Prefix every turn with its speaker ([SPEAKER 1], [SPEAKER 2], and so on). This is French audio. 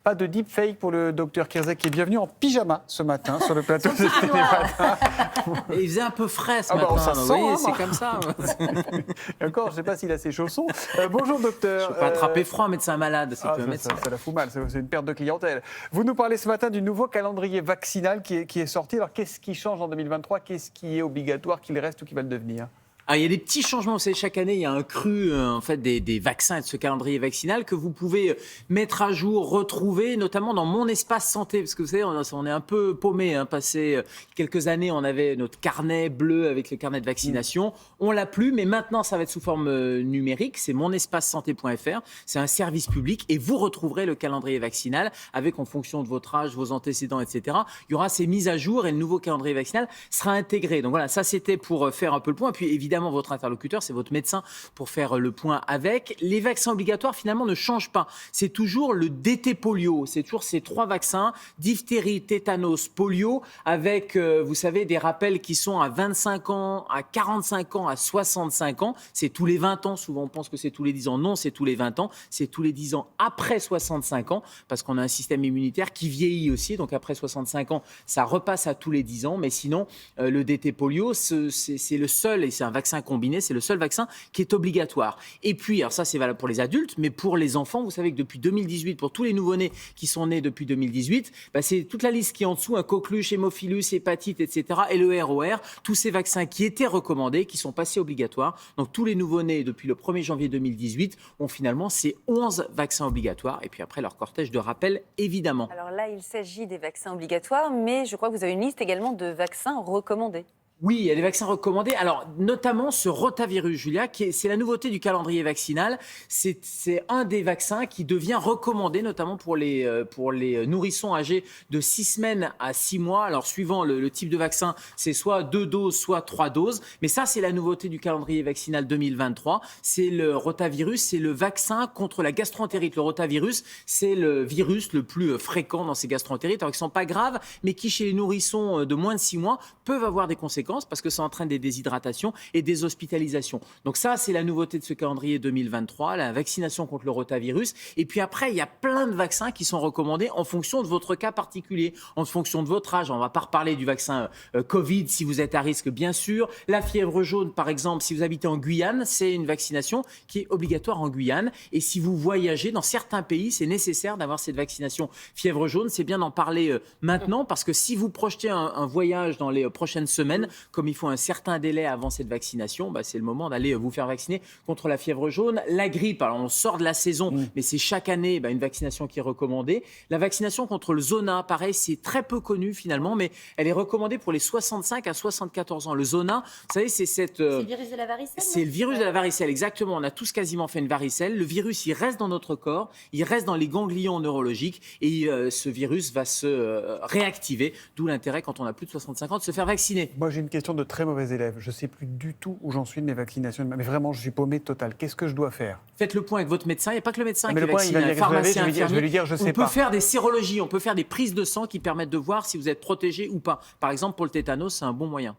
[SPEAKER 1] Pas de deepfake pour le docteur Kierzek qui est bienvenu en pyjama ce matin sur le plateau de Télématin.
[SPEAKER 2] Et il faisait un peu frais ce
[SPEAKER 1] Ah bah,
[SPEAKER 2] matin.
[SPEAKER 1] ça
[SPEAKER 2] Vous
[SPEAKER 1] sent,
[SPEAKER 2] voyez,
[SPEAKER 1] hein,
[SPEAKER 2] c'est comme ça.
[SPEAKER 1] Et encore, je ne sais pas s'il a ses chaussons. Bonjour docteur.
[SPEAKER 2] Je ne peux pas attraper froid, médecin malade. C'est plus un médecin.
[SPEAKER 1] Ça la fout mal, c'est une perte de clientèle. Vous nous parlez ce matin du nouveau calendrier vaccinal qui est sorti. Alors qu'est-ce qui change en 2023 ? Qu'est-ce qui est obligatoire, qu'il reste ou qui va le devenir ?
[SPEAKER 2] Alors, il y a des petits changements. Vous savez, chaque année, il y a un cru en fait, des vaccins et de ce calendrier vaccinal que vous pouvez mettre à jour, retrouver, notamment dans Mon Espace Santé. Parce que vous savez, on est un peu paumé. Passé quelques années, on avait notre carnet bleu avec le carnet de vaccination. On l'a plus, mais maintenant, ça va être sous forme numérique. C'est monespacesanté.fr. C'est un service public et vous retrouverez le calendrier vaccinal avec, en fonction de votre âge, vos antécédents, etc. Il y aura ces mises à jour et le nouveau calendrier vaccinal sera intégré. Donc voilà, ça c'était pour faire un peu le point. Puis évidemment, votre interlocuteur, c'est votre médecin pour faire le point avec. Les vaccins obligatoires, finalement, ne changent pas. C'est toujours le DT polio. C'est toujours ces 3 vaccins, diphtérie, tétanos, polio, avec, vous savez, des rappels qui sont à 25 ans, à 45 ans, à 65 ans. C'est tous les 20 ans. Souvent, on pense que c'est tous les 10 ans. Non, c'est tous les 20 ans. C'est tous les 10 ans après 65 ans, parce qu'on a un système immunitaire qui vieillit aussi. Donc, après 65 ans, ça repasse à tous les 10 ans. Mais sinon, le DT polio, c'est le seul, et c'est un vaccin combiné, c'est le seul vaccin qui est obligatoire. Et puis, alors ça c'est valable pour les adultes, mais pour les enfants, vous savez que depuis 2018, pour tous les nouveau-nés qui sont nés depuis 2018, c'est toute la liste qui est en dessous, un coqueluche, hémophilus, hépatite, etc. et le ROR, tous ces vaccins qui étaient recommandés, qui sont passés obligatoires. Donc tous les nouveau-nés depuis le 1er janvier 2018 ont finalement ces 11 vaccins obligatoires. Et puis après, leur cortège de rappel, évidemment.
[SPEAKER 3] Alors là, il s'agit des vaccins obligatoires, mais je crois que vous avez une liste également de vaccins recommandés.
[SPEAKER 2] Oui, il y a des vaccins recommandés. Alors, notamment ce rotavirus, Julia, c'est la nouveauté du calendrier vaccinal. C'est un des vaccins qui devient recommandé, notamment pour les nourrissons âgés de 6 semaines à 6 mois. Alors, suivant le type de vaccin, c'est soit 2 doses, soit 3 doses. Mais ça, c'est la nouveauté du calendrier vaccinal 2023. C'est le rotavirus, c'est le vaccin contre la gastroentérite. Le rotavirus, c'est le virus le plus fréquent dans ces gastroentérites, alors qu'ils ne sont pas graves, mais qui, chez les nourrissons de moins de 6 mois, peuvent avoir des conséquences parce que ça entraîne des déshydratations et des hospitalisations. Donc ça, c'est la nouveauté de ce calendrier 2023, la vaccination contre le rotavirus. Et puis après, il y a plein de vaccins qui sont recommandés en fonction de votre cas particulier, en fonction de votre âge. On ne va pas reparler du vaccin Covid si vous êtes à risque, bien sûr. La fièvre jaune, par exemple, si vous habitez en Guyane, c'est une vaccination qui est obligatoire en Guyane. Et si vous voyagez dans certains pays, c'est nécessaire d'avoir cette vaccination fièvre jaune. C'est bien d'en parler maintenant parce que si vous projetez un voyage dans les prochaines semaines, comme il faut un certain délai avant cette vaccination, c'est le moment d'aller vous faire vacciner contre la fièvre jaune. La grippe, alors on sort de la saison, mais c'est chaque année une vaccination qui est recommandée. La vaccination contre le zona, pareil, c'est très peu connu finalement, mais elle est recommandée pour les 65 à 74 ans. Le zona, vous savez, c'est
[SPEAKER 3] C'est le virus de la varicelle.
[SPEAKER 2] C'est le virus de la varicelle, exactement. On a tous quasiment fait une varicelle. Le virus, il reste dans notre corps, il reste dans les ganglions neurologiques et ce virus va se réactiver, d'où l'intérêt quand on a plus de 65 ans de se faire vacciner.
[SPEAKER 1] Moi, j'ai une question de très mauvais élève. Je ne sais plus du tout où j'en suis de mes vaccinations. Mais vraiment, je suis paumé total. Qu'est-ce que je dois faire ?
[SPEAKER 2] Faites le point avec votre médecin. Il n'y a pas que le médecin qui
[SPEAKER 1] le point,
[SPEAKER 2] vaccine,
[SPEAKER 1] il va
[SPEAKER 2] un
[SPEAKER 1] dire,
[SPEAKER 2] pharmacien,
[SPEAKER 1] je vais lui dire, je sais pas.
[SPEAKER 2] On peut faire des sérologies, on peut faire des prises de sang qui permettent de voir si vous êtes protégé ou pas. Par exemple, pour le tétanos, c'est un bon moyen.